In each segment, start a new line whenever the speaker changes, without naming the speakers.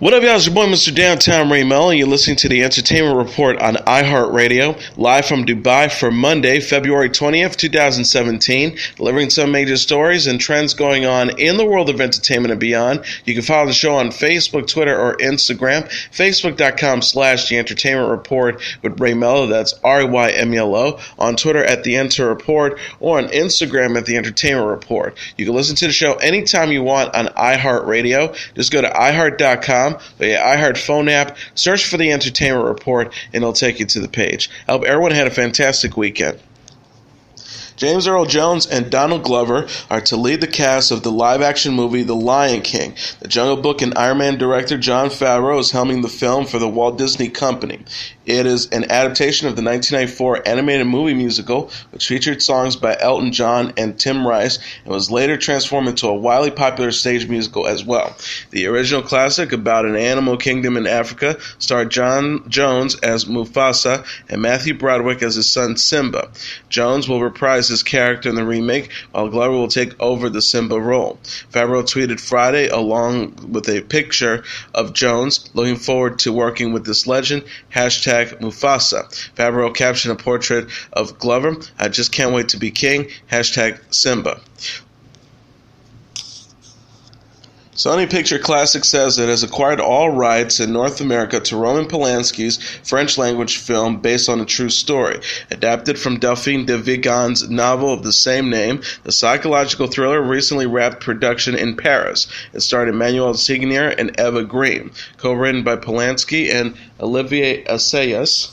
What up, y'all? It's your boy, Mr. Downtown Ray Melo, and you're listening to the Entertainment Report on iHeartRadio, live from Dubai for Monday, February 20th, 2017, delivering some major stories and trends going on in the world of entertainment and beyond. You can follow the show on Facebook, Twitter, or Instagram, facebook.com/The Entertainment Report with Ray Melo, that's RAYMELO, on Twitter at The Enter Report, or on Instagram at The Entertainment Report. You can listen to the show anytime you want on iHeartRadio. Just go to iHeart.com, or your iHeart phone app, search for The Entertainment Report, and it'll take you to the page. I hope everyone had a fantastic weekend. James Earl Jones and Donald Glover are to lead the cast of the live-action movie The Lion King. The Jungle Book and Iron Man director Jon Favreau is helming the film for the Walt Disney Company. It is an adaptation of the 1994 animated movie musical, which featured songs by Elton John and Tim Rice, and was later transformed into a wildly popular stage musical as well. The original classic, about an animal kingdom in Africa, starred John Jones as Mufasa and Matthew Broderick as his son Simba. Jones will reprise his character in the remake, while Glover will take over the Simba role. Favreau tweeted Friday, along with a picture of Jones, looking forward to working with this legend, #Mufasa. Favreau captioned a portrait of Glover, "I just can't wait to be king, #Simba." Sony Pictures Classics says it has acquired all rights in North America to Roman Polanski's French-language film based on a true story. Adapted from Delphine de Vigan's novel of the same name, the psychological thriller recently wrapped production in Paris. It starred Emmanuel Seigner and Eva Green. Co-written by Polanski and Olivier Assayas.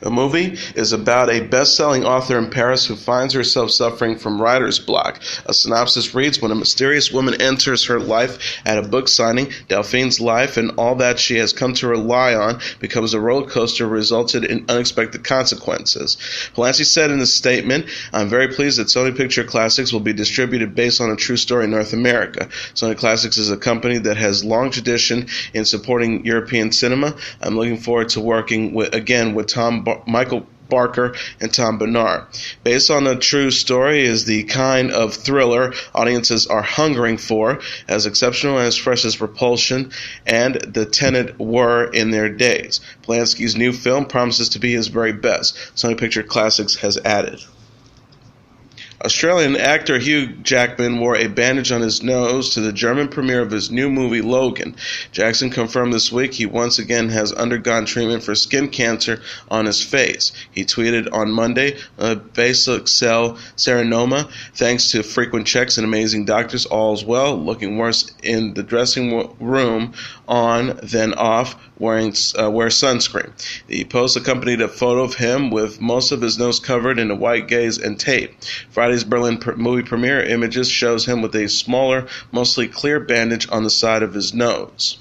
The movie is about a best-selling author in Paris who finds herself suffering from writer's block. A synopsis reads, when a mysterious woman enters her life at a book signing, Delphine's life and all that she has come to rely on becomes a roller coaster resulted in unexpected consequences. Polanski said in a statement, "I'm very pleased that Sony Pictures Classics will be distributed based on a true story in North America. Sony Classics is a company that has long tradition in supporting European cinema. I'm looking forward to working with Michael Barker and Tom Bernard. Based on a true story is the kind of thriller audiences are hungering for, as exceptional and as fresh as Repulsion and The Tenet were in their days. Polanski's new film promises to be his very best," Sony Pictures Classics has added. Australian actor Hugh Jackman wore a bandage on his nose to the German premiere of his new movie Logan. Jackson confirmed this week he once again has undergone treatment for skin cancer on his face. He tweeted on Monday, "Basal cell serenoma. Thanks to frequent checks and amazing doctors, all's well. Looking worse in the dressing room, on then off. Wear sunscreen." The post accompanied a photo of him with most of his nose covered in a white gaze and tape. Friday's Berlin movie premiere images shows him with a smaller, mostly clear bandage on the side of his nose.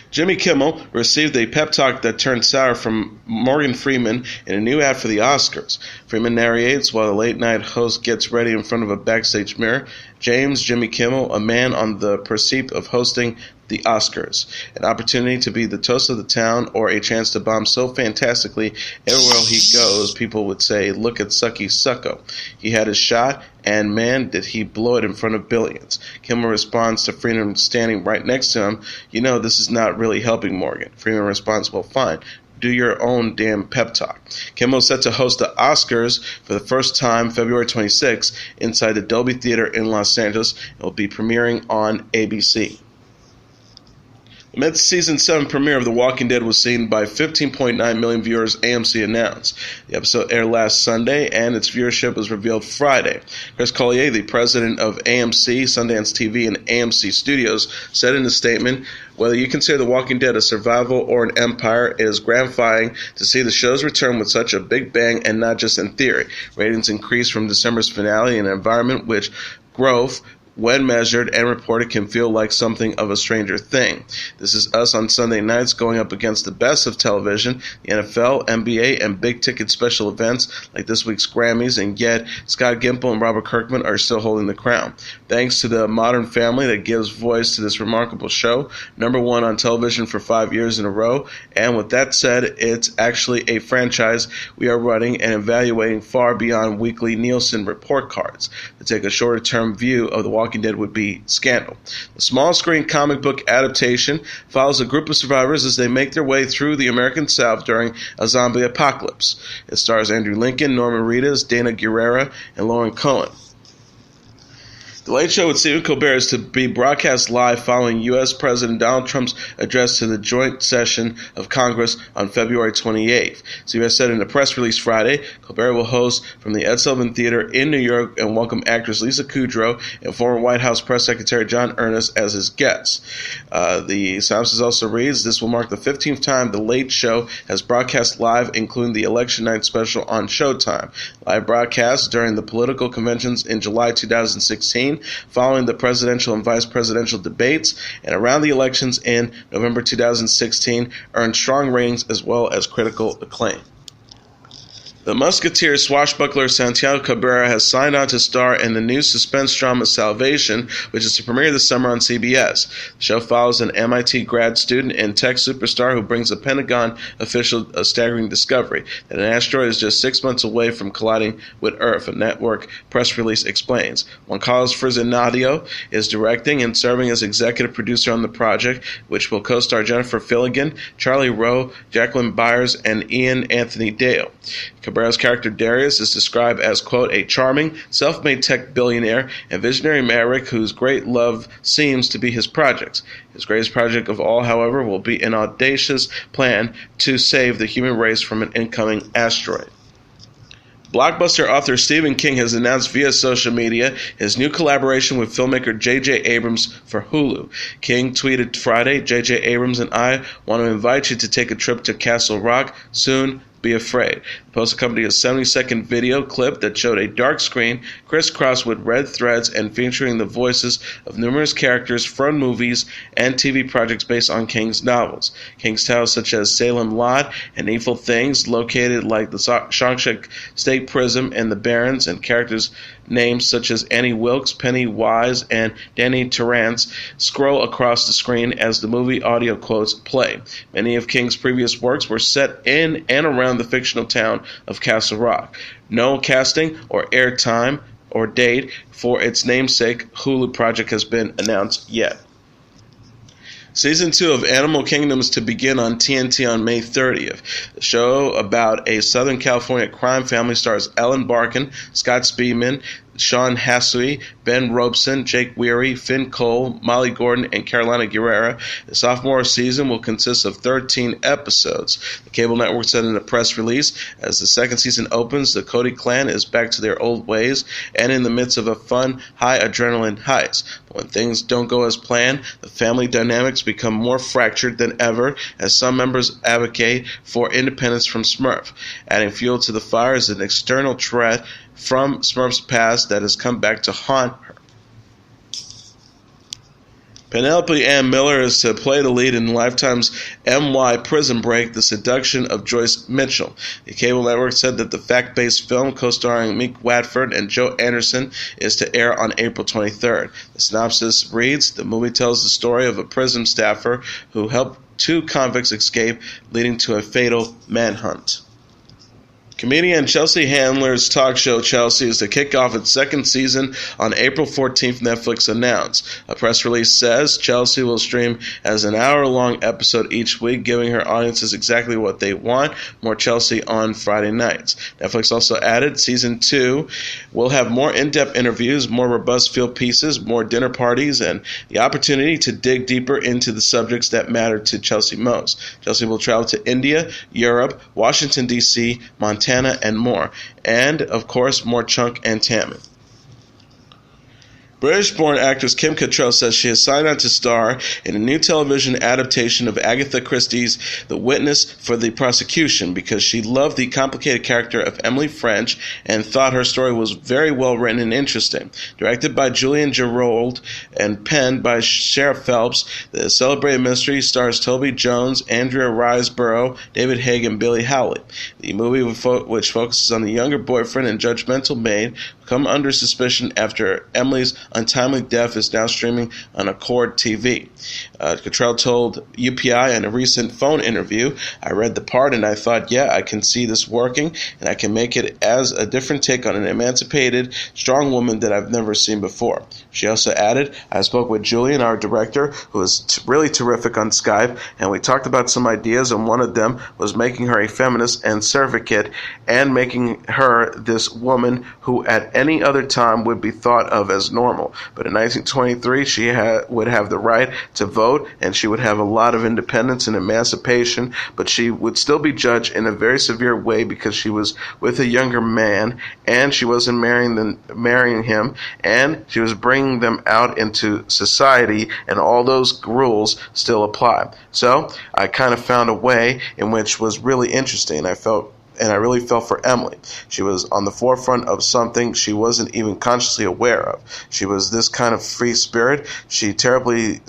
Jimmy Kimmel received a pep talk that turned sour from Morgan Freeman in a new ad for the Oscars. Freeman narrates while the late-night host gets ready in front of a backstage mirror. Jimmy Kimmel, a man on the precipice of hosting the Oscars. An opportunity to be the toast of the town, or a chance to bomb so fantastically everywhere he goes, people would say, "Look at Sucky Sucko." He had his shot, and man, did he blow it in front of billions. Kimmel responds to Freeman standing right next to him, "You know, this is not really helping, Morgan." Freeman responds, "Well, fine. Do your own damn pep talk." Kimmel is set to host the Oscars for the first time February 26th inside the Dolby Theater in Los Angeles. It will be premiering on ABC. The mid-season 7 premiere of The Walking Dead was seen by 15.9 million viewers, AMC announced. The episode aired last Sunday, and its viewership was revealed Friday. Chris Collier, the president of AMC, Sundance TV, and AMC Studios, said in a statement, "Whether you consider The Walking Dead a survival or an empire, it is gratifying to see the show's return with such a big bang and not just in theory. Ratings increased from December's finale in an environment which growth, when measured and reported, can feel like something of a stranger thing. This is us on Sunday nights going up against the best of television, the NFL, NBA, and big-ticket special events like this week's Grammys, and yet Scott Gimple and Robert Kirkman are still holding the crown. Thanks to the Modern family that gives voice to this remarkable show, #1 on television for 5 years in a row, and with that said, it's actually a franchise we are running and evaluating far beyond weekly Nielsen report cards. To take a shorter-term view of the Walking Dead would be Scandal. The small-screen comic book adaptation follows a group of survivors as they make their way through the American South during a zombie apocalypse. It stars Andrew Lincoln, Norman Reedus, Dana Guerrera, and Lauren Cohen. The Late Show with Stephen Colbert is to be broadcast live following U.S. President Donald Trump's address to the joint session of Congress on February 28th. CBS said in a press release Friday, Colbert will host from the Ed Sullivan Theater in New York and welcome actress Lisa Kudrow and former White House Press Secretary John Earnest as his guests. The synopsis also reads, this will mark the 15th time The Late Show has broadcast live, including the election night special on Showtime. Live broadcasts during the political conventions in July 2016, following the presidential and vice presidential debates, and around the elections in November 2016, earned strong ratings as well as critical acclaim. The Musketeers swashbuckler Santiago Cabrera has signed on to star in the new suspense drama Salvation, which is to premiere this summer on CBS. The show follows an MIT grad student and tech superstar who brings a Pentagon official a staggering discovery that an asteroid is just 6 months away from colliding with Earth, a network press release explains. Juan Carlos Fresnadillo is directing and serving as executive producer on the project, which will co-star Jennifer Filligan, Charlie Rowe, Jacqueline Byers, and Ian Anthony Dale. Cabrera's character Darius is described as, quote, a charming, self-made tech billionaire and visionary maverick whose great love seems to be his projects. His greatest project of all, however, will be an audacious plan to save the human race from an incoming asteroid. Blockbuster author Stephen King has announced via social media his new collaboration with filmmaker J.J. Abrams for Hulu. King tweeted Friday, J.J. Abrams and I want to invite you to take a trip to Castle Rock soon. Be afraid. The post accompanied a 70-second video clip that showed a dark screen crisscrossed with red threads and featuring the voices of numerous characters from movies and TV projects based on King's novels. King's titles such as Salem Lot and Evil Things, located like the Shawshank State Prison and the Barrens, and characters names such as Annie Wilkes, Penny Wise, and Danny Torrance scroll across the screen as the movie audio quotes play. Many of King's previous works were set in and around the fictional town of Castle Rock. No casting or airtime or date for its namesake Hulu project has been announced yet. Season 2 of Animal Kingdom is to begin on TNT on May 30th. The show about a Southern California crime family stars Ellen Barkin, Scott Speedman, Sean Hasui, Ben Robeson, Jake Weary, Finn Cole, Molly Gordon, and Carolina Guerrera. The sophomore season will consist of 13 episodes. The cable network said in a press release, as the second season opens, the Cody clan is back to their old ways and in the midst of a fun, high adrenaline heist. But when things don't go as planned, the family dynamics become more fractured than ever as some members advocate for independence from Smurf. Adding fuel to the fire is an external threat from Smurf's past that has come back to haunt her. Penelope Ann Miller is to play the lead in Lifetime's MY Prison Break, The Seduction of Joyce Mitchell. The cable network said that the fact-based film, co-starring Meek Watford and Joe Anderson, is to air on April 23rd. The synopsis reads, the movie tells the story of a prison staffer who helped two convicts escape, leading to a fatal manhunt. Comedian Chelsea Handler's talk show Chelsea is to kick off its second season on April 14th, Netflix announced. A press release says Chelsea will stream as an hour-long episode each week, giving her audiences exactly what they want, more Chelsea on Friday nights. Netflix also added Season 2 will have more in-depth interviews, more robust field pieces, more dinner parties, and the opportunity to dig deeper into the subjects that matter to Chelsea most. Chelsea will travel to India, Europe, Washington, D.C., Montana, and more. And, of course, more Chunk and Tammy. British-born actress Kim Cattrall says she has signed on to star in a new television adaptation of Agatha Christie's The Witness for the prosecution because she loved the complicated character of Emily French and thought her story was very well written and interesting. Directed by Julian Gerold and penned by Sheriff Phelps, the celebrated mystery stars Toby Jones, Andrea Riseborough, David Haig, and Billy Howley. The movie, which focuses on the younger boyfriend and judgmental maid come under suspicion after Emily's untimely death is now streaming on Accord TV. Cattrall told UPI in a recent phone interview, "I read the part and I thought, yeah, I can see this working, and I can make it as a different take on an emancipated, strong woman that I've never seen before." She also added, "I spoke with Julian, our director, who was really terrific on Skype, and we talked about some ideas, and one of them was making her a feminist and surrogate and making her this woman who at any other time would be thought of as normal. But in 1923, she would have the right to vote, and she would have a lot of independence and emancipation, but she would still be judged in a very severe way because she was with a younger man, and she wasn't marrying him, and she was bringing them out into society, and all those rules still apply." So I kind of found a way in which was really interesting. I really felt for Emily. She was on the forefront of something she wasn't even consciously aware of. She was this kind of free spirit. She's terribly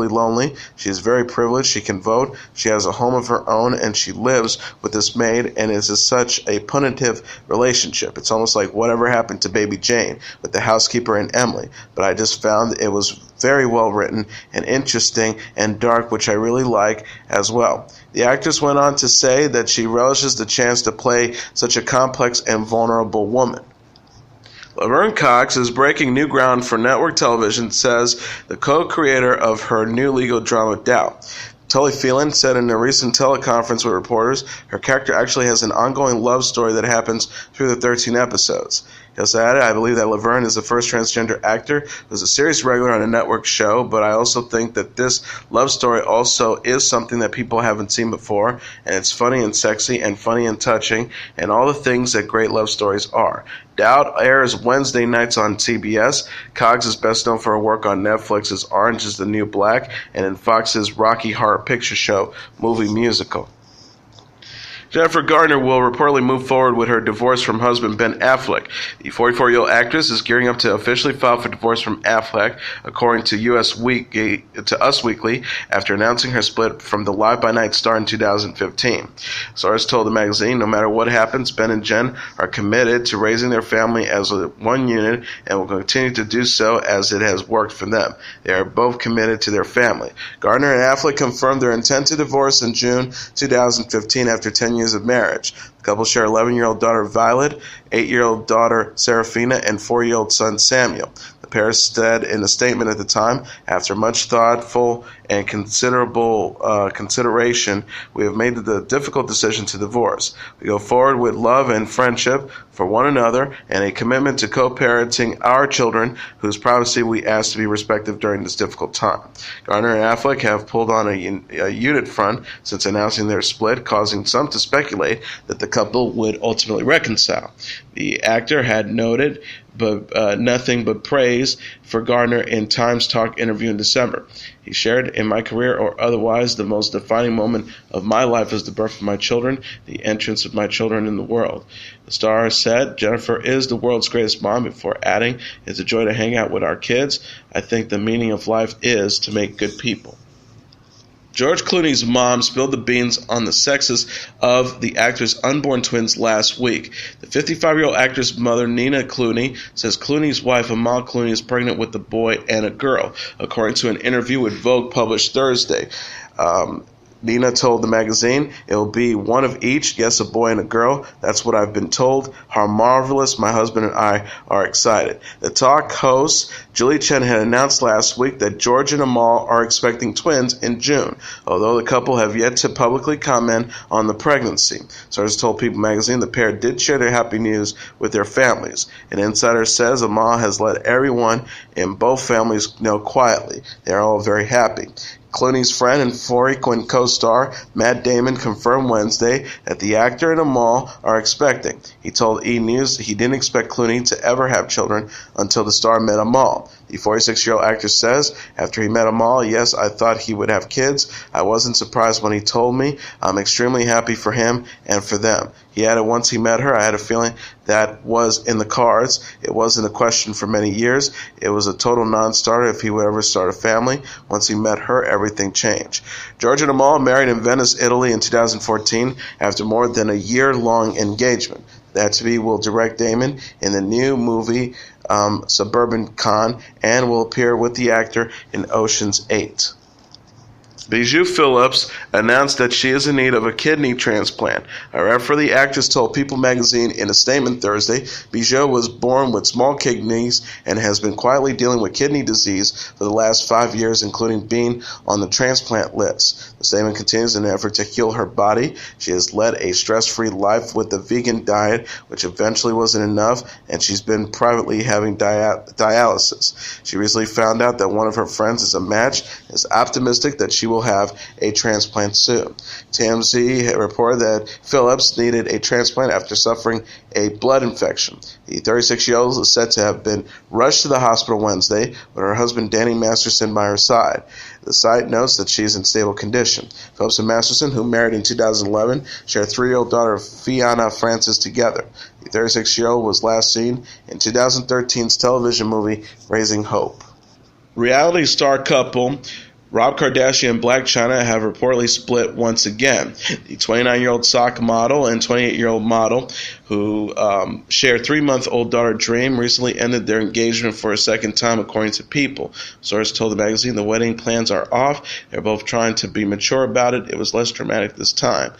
lonely. She's very privileged. She can vote. She has a home of her own, and she lives with this maid, and it's such a punitive relationship. It's almost like whatever happened to Baby Jane with the housekeeper and Emily. But I just found it was very well written and interesting and dark, which I really like as well. The actress went on to say that she relishes the chance to play such a complex and vulnerable woman. Laverne Cox is breaking new ground for network television, says the co-creator of her new legal drama Doubt. Tully Phelan said in a recent teleconference with reporters her character actually has an ongoing love story that happens through the 13 episodes. He also added, "I believe that Laverne is the first transgender actor who's a series regular on a network show, but I also think that this love story also is something that people haven't seen before, and it's funny and sexy and funny and touching, and all the things that great love stories are." Doubt airs Wednesday nights on CBS. Cox is best known for her work on Netflix's Orange is the New Black and in Fox's Rocky Horror Picture Show movie musical. Jennifer Garner will reportedly move forward with her divorce from husband Ben Affleck. The 44-year-old actress is gearing up to officially file for divorce from Affleck, according to Us Weekly, after announcing her split from the Live by Night star in 2015. Sources told the magazine, "No matter what happens, Ben and Jen are committed to raising their family as one unit and will continue to do so as it has worked for them. They are both committed to their family." Garner and Affleck confirmed their intent to divorce in June 2015 after 10 years of marriage. The couple share 11-year-old daughter Violet, 8-year-old daughter Serafina, and 4-year-old son Samuel. The pair said in a statement at the time, "After much thoughtful and considerable consideration, we have made the difficult decision to divorce. We go forward with love and friendship for one another and a commitment to co-parenting our children, whose privacy we ask to be respected during this difficult time." Garner and Affleck have pulled on a unit front since announcing their split, causing some to speculate that the couple would ultimately reconcile. The actor had noted nothing but praise for Garner in Times Talk interview in December. He shared, "In my career or otherwise, the most defining moment of my life is the birth of my children, the entrance of my children in the world." The star said, "Jennifer is the world's greatest mom," before adding, "It's a joy to hang out with our kids. I think the meaning of life is to make good people." George Clooney's mom spilled the beans on the sexes of the actor's unborn twins last week. The 55-year-old actor's mother, Nina Clooney, says Clooney's wife, Amal Clooney, is pregnant with a boy and a girl, according to an interview with Vogue published Thursday. Nina told the magazine, "It will be one of each, yes, a boy and a girl. That's what I've been told. How marvelous. My husband and I are excited." The talk host, Julie Chen, had announced last week that George and Amal are expecting twins in June, although the couple have yet to publicly comment on the pregnancy. Sources told People magazine the pair did share their happy news with their families. An insider says Amal has let everyone in both families know quietly. They are all very happy. Clooney's friend and frequent co-star Matt Damon confirmed Wednesday that the actor and Amal are expecting. He told E! News he didn't expect Clooney to ever have children until the star met Amal. The 46-year-old actor says, "After he met Amal, yes, I thought he would have kids. I wasn't surprised when he told me. I'm extremely happy for him and for them." He added, "Once he met her, I had a feeling that was in the cards. It wasn't a question for many years. It was a total non-starter if he would ever start a family. Once he met her, everything changed." George and Amal married in Venice, Italy in 2014 after more than a year-long engagement. That to be will direct Damon in the new movie Suburban Con and will appear with the actor in Ocean's 8. Bijou Phillips announced that she is in need of a kidney transplant. A rep for the actress told People magazine in a statement Thursday, Bijou was born with small kidneys and has been quietly dealing with kidney disease for the last 5 years, including being on the transplant list. The statement continues in an effort to heal her body. She has led a stress-free life with a vegan diet, which eventually wasn't enough, and she's been privately having dialysis. She recently found out that one of her friends is a match and is optimistic that she will have a transplant soon. TMZ reported that Phillips needed a transplant after suffering a blood infection. The 36-year-old is said to have been rushed to the hospital Wednesday with her husband Danny Masterson by her side. The site notes that she is in stable condition. Phillips and Masterson, who married in 2011, share a 3-year-old daughter Fiona Francis together. The 36-year-old was last seen in 2013's television movie Raising Hope. Reality star couple Rob Kardashian and Blac Chyna have reportedly split once again. The 29-year-old soccer model and 28-year-old model who share 3-month-old daughter Dream recently ended their engagement for a second time, according to People. Sources told the magazine the wedding plans are off. They're both trying to be mature about it. It was less dramatic this time.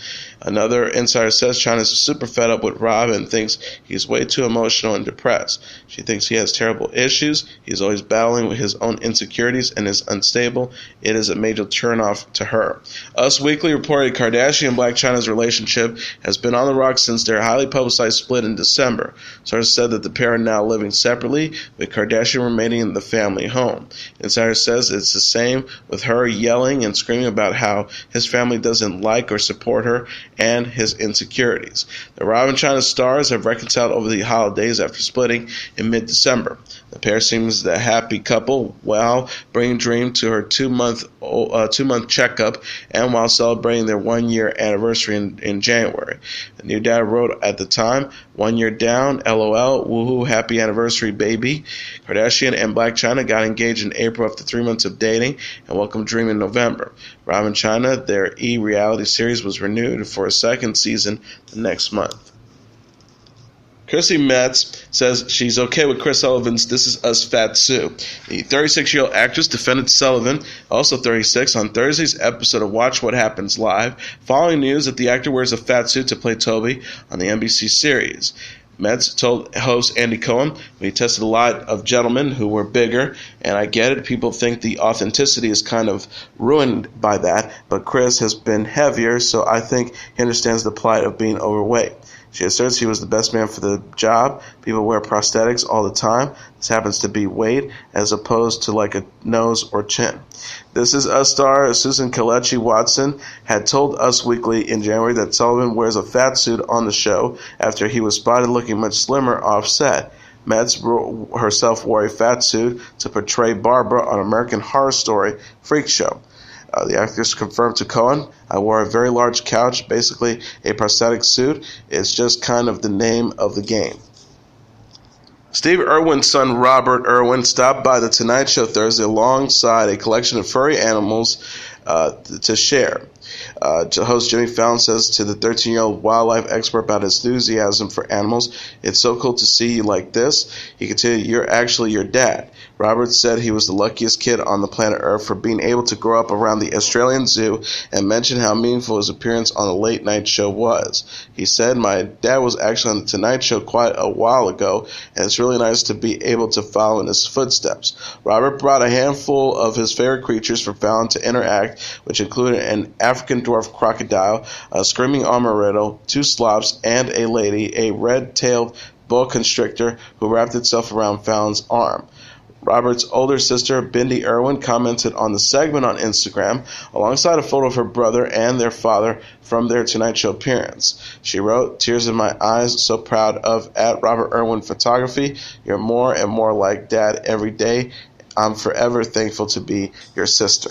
Another insider says Chyna's super fed up with Rob and thinks he's way too emotional and depressed. She thinks he has terrible issues. He's always battling with his own insecurities and is unstable. It is a major turnoff to her. Us Weekly reported Kardashian and Blac Chyna's relationship has been on the rocks since their highly publicized split in December. Sources said that the pair are now living separately, with Kardashian remaining in the family home. Insider says it's the same, with her yelling and screaming about how his family doesn't like or support her and his insecurities. The Rob and Chyna stars have reconciled over the holidays after splitting in mid-December. The pair seems the happy couple while bringing Dream to her two-month checkup and while celebrating their 1-year anniversary in January. The new dad wrote at the time, 1 year down, LOL, woohoo, happy anniversary, baby. Kardashian and Blac Chyna got engaged in April after 3 months of dating and welcomed Dream in November. Rob and Chyna, their E! Reality series was renewed for a second season the next month. Chrissy Metz says she's okay with Chris Sullivan's This Is Us Fat Sue. The 36-year-old actress defended Sullivan, also 36, on Thursday's episode of Watch What Happens Live, following news that the actor wears a fat suit to play Toby on the NBC series. Metz told host Andy Cohen, "We tested a lot of gentlemen who were bigger, and I get it. People think the authenticity is kind of ruined by that, but Chris has been heavier, so I think he understands the plight of being overweight." She asserts he was the best man for the job. People wear prosthetics all the time. This happens to be weight as opposed to like a nose or chin. This Is Us star Susan Kelechi Watson had told Us Weekly in January that Sullivan wears a fat suit on the show after he was spotted looking much slimmer off set. Metz herself wore a fat suit to portray Barbara on American Horror Story Freak Show. The actress confirmed to Cohen, "I wore a very large couch, basically a prosthetic suit. It's just kind of the name of the game." Steve Irwin's son Robert Irwin stopped by The Tonight Show Thursday alongside a collection of furry animals to share. Host Jimmy Fallon says to the 13-year-old wildlife expert about his enthusiasm for animals, "It's so cool to see you like this." He continued, "You're actually your dad." Robert said he was the luckiest kid on the planet Earth for being able to grow up around the Australian Zoo and mentioned how meaningful his appearance on the late night show was. He said, "My dad was actually on the Tonight Show quite a while ago, and it's really nice to be able to follow in his footsteps." Robert brought a handful of his favorite creatures for Fallon to interact, which included an African dwarf crocodile, a screaming armadillo, 2 sloths, and a lady, a red-tailed boa constrictor who wrapped itself around Fallon's arm. Robert's older sister, Bindi Irwin, commented on the segment on Instagram alongside a photo of her brother and their father from their Tonight Show appearance. She wrote, "Tears in my eyes, so proud of @Robert Irwin Photography. You're more and more like Dad every day. I'm forever thankful to be your sister."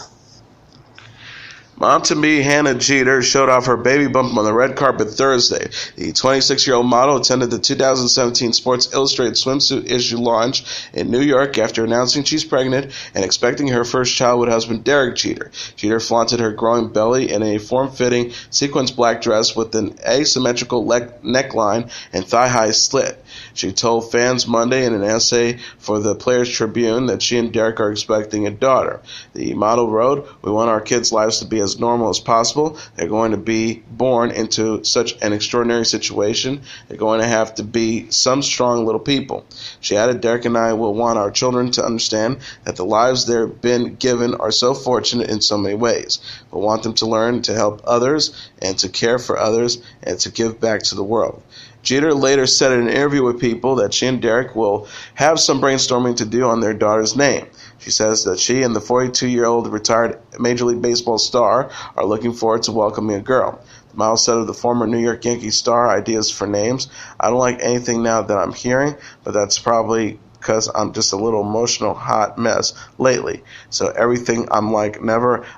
Mom-to-be Hannah Jeter showed off her baby bump on the red carpet Thursday. The 26-year-old model attended the 2017 Sports Illustrated swimsuit issue launch in New York after announcing she's pregnant and expecting her first child with husband Derek Jeter. Jeter flaunted her growing belly in a form-fitting sequins black dress with an asymmetrical neckline and thigh-high slit. She told fans Monday in an essay for the Players Tribune that she and Derek are expecting a daughter. The model wrote, "We want our kids' lives to be as normal as possible. They're going to be born into such an extraordinary situation. They're going to have to be some strong little people." She added, "Derek and I will want our children to understand that the lives they've been given are so fortunate in so many ways. We want them to learn to help others and to care for others and to give back to the world." Jeter later said in an interview with People that she and Derek will have some brainstorming to do on their daughter's name. She says that she and the 42-year-old retired Major League Baseball star are looking forward to welcoming a girl. The model said of the former New York Yankees star, "Ideas for names. I don't like anything now that I'm hearing, but that's probably because I'm just a little emotional hot mess lately. So everything I'm like,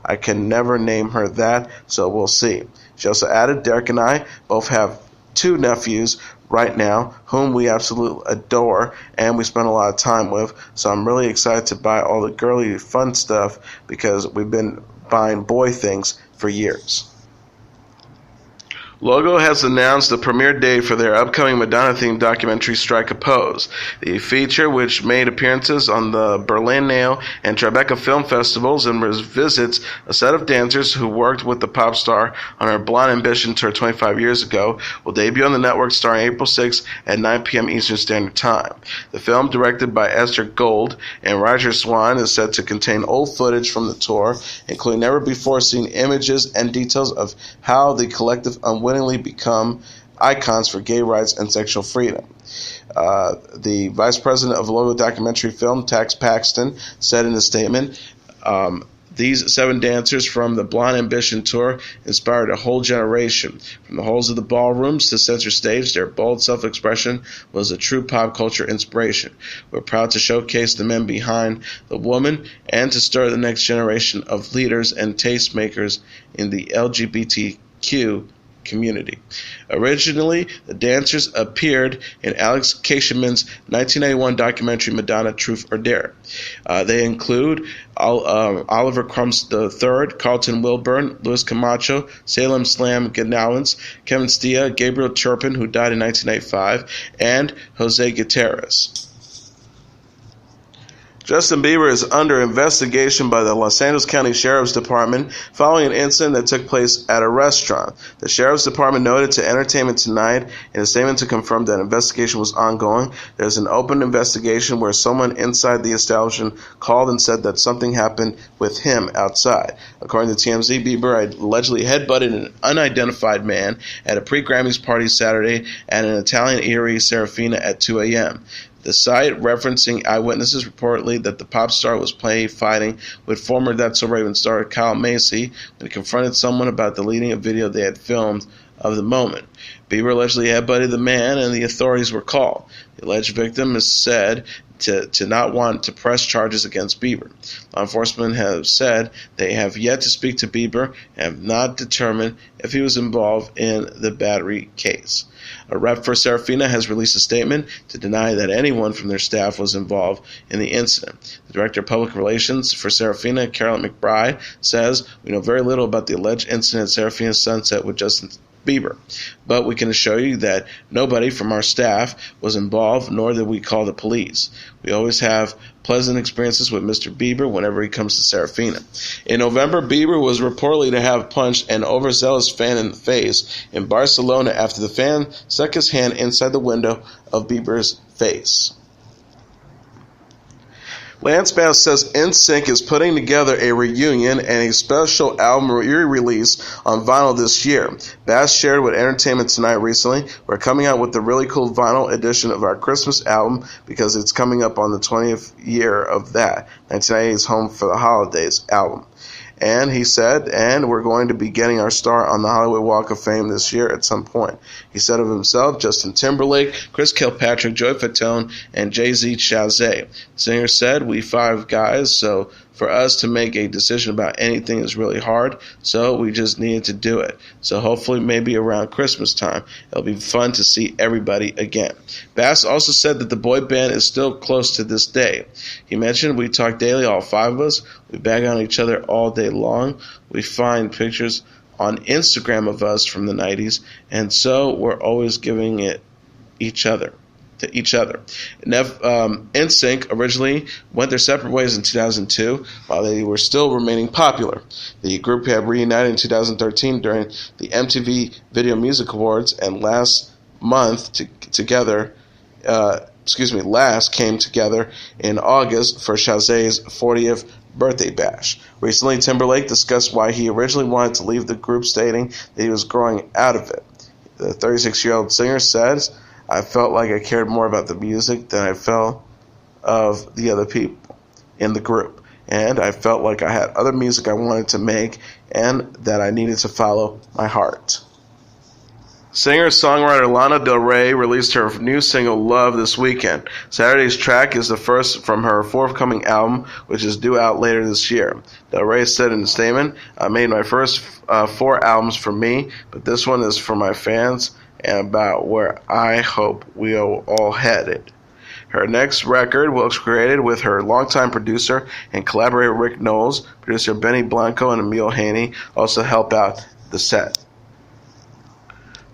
I can never name her that, so we'll see." She also added, "Derek and I both have 2 nephews right now whom we absolutely adore and we spend a lot of time with, so I'm really excited to buy all the girly fun stuff because we've been buying boy things for years." Logo has announced the premiere date for their upcoming Madonna-themed documentary Strike a Pose. The feature, which made appearances on the Berlinale and Tribeca film festivals and visits a set of dancers who worked with the pop star on her Blonde Ambition tour 25 years ago, will debut on the network starting April 6 at 9 p.m. Eastern Standard Time. The film, directed by Esther Gold and Roger Swan, is said to contain old footage from the tour, including never-before-seen images and details of how the collective unwittingly become icons for gay rights and sexual freedom. The vice president of Logo Documentary Film, Tax Paxton, said in a statement, "These 7 dancers from the Blonde Ambition tour inspired a whole generation. From the halls of the ballrooms to center stage, their bold self-expression was a true pop culture inspiration. We're proud to showcase the men behind the woman and to stir the next generation of leaders and tastemakers in the LGBTQ community." Originally, the dancers appeared in Alex Keishman's 1991 documentary Madonna, Truth or Dare. They include Oliver Crumbs III, Carlton Wilburn, Luis Camacho, Salem Slam Ganowans, Kevin Stia, Gabriel Turpin, who died in 1995, and Jose Gutierrez. Justin Bieber is under investigation by the Los Angeles County Sheriff's Department following an incident that took place at a restaurant. The Sheriff's Department noted to Entertainment Tonight in a statement to confirm that an investigation was ongoing. There's an open investigation where someone inside the establishment called and said that something happened with him outside. According to TMZ, Bieber allegedly headbutted an unidentified man at a pre-Grammys party Saturday at an Italian eatery, Serafina, at 2 a.m. The site, referencing eyewitnesses, reportedly that the pop star was fighting with former That's So Raven star Kyle Macy when he confronted someone about deleting a video they had filmed of the moment. Bieber allegedly headbutted the man, and the authorities were called. The alleged victim is said to not want to press charges against Bieber. Law enforcement have said they have yet to speak to Bieber and have not determined if he was involved in the battery case. A rep for Serafina has released a statement to deny that anyone from their staff was involved in the incident. The Director of Public Relations for Serafina, Carolyn McBride, says, "We know very little about the alleged incident at Serafina's Sunset with Justin Bieber, but we can assure you that nobody from our staff was involved, nor did we call the police. We always have pleasant experiences with Mr. Bieber whenever he comes to Serafina." In November, Bieber was reportedly to have punched an overzealous fan in the face in Barcelona after the fan stuck his hand inside the window of Bieber's face. Lance Bass says NSYNC is putting together a reunion and a special album re-release on vinyl this year. Bass shared with Entertainment Tonight recently, "We're coming out with a really cool vinyl edition of our Christmas album because it's coming up on the 20th year of that, 1998's Home for the Holidays album." And he said, "And we're going to be getting our star on the Hollywood Walk of Fame this year at some point." He said of himself, Justin Timberlake, Chris Kilpatrick, Joey Fatone, and Jay-Z Chazé. The singer said, "We 5 guys, so For us to make a decision about anything is really hard, so we just needed to do it. So hopefully maybe around Christmas time, it'll be fun to see everybody again. Bass also said that the boy band is still close to this day. He mentioned, we talk daily, all five of us. We bag on each other all day long. We find pictures on Instagram of us from the 90s, and so we're always giving it to each other. NSYNC originally went their separate ways in 2002 while they were still remaining popular. The group had reunited in 2013 during the MTV Video Music Awards, and last came together in August for Shazay's 40th birthday bash. Recently, Timberlake discussed why he originally wanted to leave the group, stating that he was growing out of it. The 36-year-old singer says, I felt like I cared more about the music than I felt of the other people in the group. And I felt like I had other music I wanted to make and that I needed to follow my heart. Singer-songwriter Lana Del Rey released her new single, Love, this weekend. Saturday's track is the first from her forthcoming album, which is due out later this year. Del Rey said in a statement, I made my first 4 albums for me, but this one is for my fans and about where I hope we are all headed. Her next record was created with her longtime producer and collaborator Rick Knowles. Producer Benny Blanco and Emil Haney also help out the set.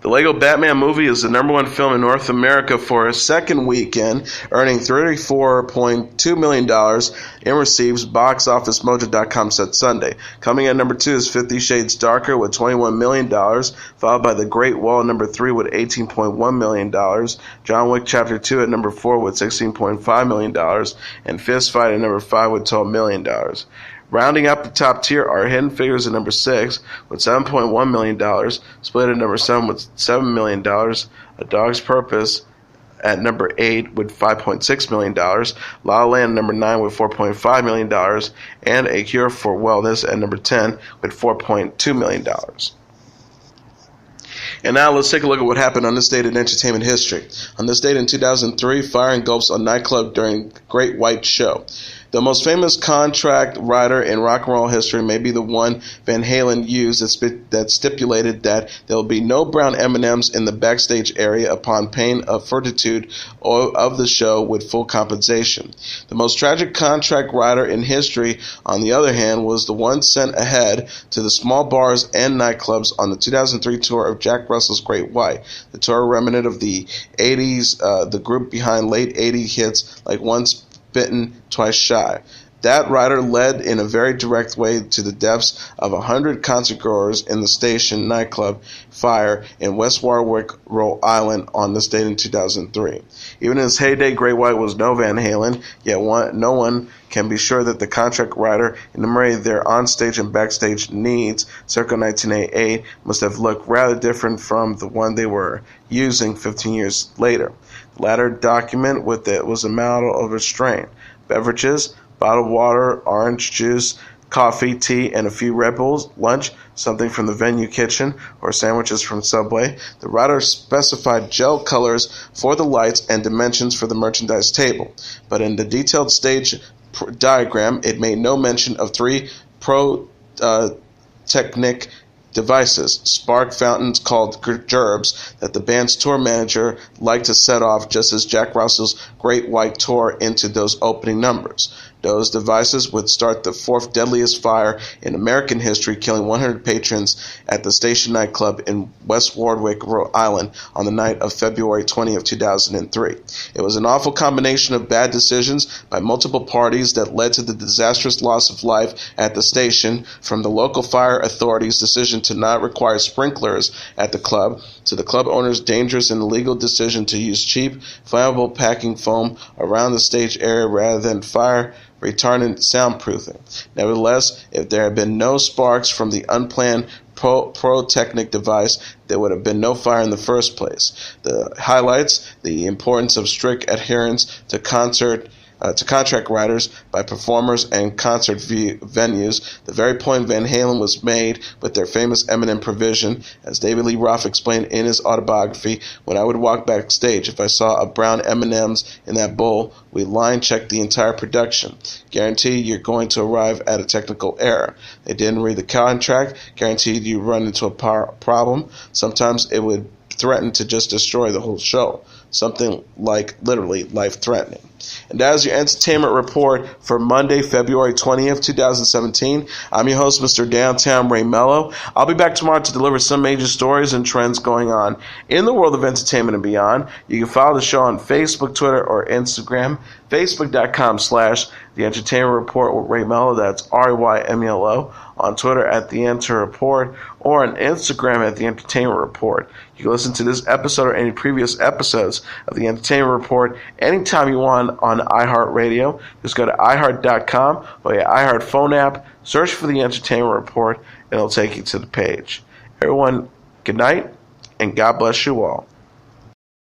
The Lego Batman movie is the #1 film in North America for a second weekend, earning $34.2 million in receipts, BoxOfficeMojo.com said Sunday. Coming in at #2 is 50 Shades Darker with $21 million, followed by The Great Wall at #3 with $18.1 million, John Wick Chapter 2 at #4 with $16.5 million, and Fist Fight at #5 with $12 million. Rounding up the top tier are Hidden Figures at #6 with $7.1 million, Split at #7 with $7 million, A Dog's Purpose at #8 with $5.6 million, La La Land at #9 with $4.5 million, and A Cure for Wellness at #10 with $4.2 million. And now let's take a look at what happened on this date in entertainment history. On this date in 2003, fire engulfs a nightclub during Great White Show. The most famous contract rider in rock and roll history may be the one Van Halen used that stipulated that there will be no brown M&Ms in the backstage area upon pain of forfeiture of the show with full compensation. The most tragic contract rider in history, on the other hand, was the one sent ahead to the small bars and nightclubs on the 2003 tour of Jack Russell's Great White. The tour remnant of the 80s, the group behind late 80s hits like Once Bitten, Twice Shy. That rider led in a very direct way to the deaths of 100 concertgoers in the Station nightclub fire in West Warwick, Rhode Island on this date in 2003. Even in its heyday, Great White was no Van Halen, yet no one can be sure that the contract rider enumerated their onstage and backstage needs circa 1988 must have looked rather different from the one they were using 15 years later. The latter document with it was a model of restraint. Beverages, bottled water, orange juice, coffee, tea, and a few Red Bulls, lunch, something from the venue kitchen, or sandwiches from Subway. The rider specified gel colors for the lights and dimensions for the merchandise table, but in the detailed stage diagram, it made no mention of 3 Technic devices, spark fountains called gerbs, that the band's tour manager liked to set off just as Jack Russell's Great White tour into those opening numbers. Those devices would start the 4th deadliest fire in American history, killing 100 patrons at the Station nightclub in West Warwick, Rhode Island on the night of February 20th, 2003. It was an awful combination of bad decisions by multiple parties that led to the disastrous loss of life at the station, from the local fire authorities' decision to not require sprinklers at the club, to the club owner's dangerous and illegal decision to use cheap, flammable packing foam around the stage area rather than fire retardant soundproofing. Nevertheless, if there had been no sparks from the unplanned Technic device, there would have been no fire in the first place. The highlights the importance of strict adherence to concert to contract writers by performers and concert venues. The very point Van Halen was made with their famous Eminem provision, as David Lee Roth explained in his autobiography. When I would walk backstage, if I saw a brown M&Ms in that bowl, we line check the entire production. Guaranteed you're going to arrive at a technical error. They didn't read the contract. Guaranteed you run into a problem. Sometimes it would threaten to just destroy the whole show. Something like literally life-threatening. And that is your entertainment report for Monday, February 20th, 2017. I'm your host, Mr. Downtown Ray Melo. I'll be back tomorrow to deliver some major stories and trends going on in the world of entertainment and beyond. You can follow the show on Facebook, Twitter, or Instagram. Facebook.com/The Entertainment Report with Ray Melo. That's RAYMELO. On Twitter at The Enter Report, or on Instagram at The Entertainment Report. You can listen to this episode or any previous episodes of The Entertainment Report anytime you want on iHeartRadio. Just go to iHeart.com or your iHeart phone app, search for The Entertainment Report, and it'll take you to the page. Everyone, good night, and God bless you all.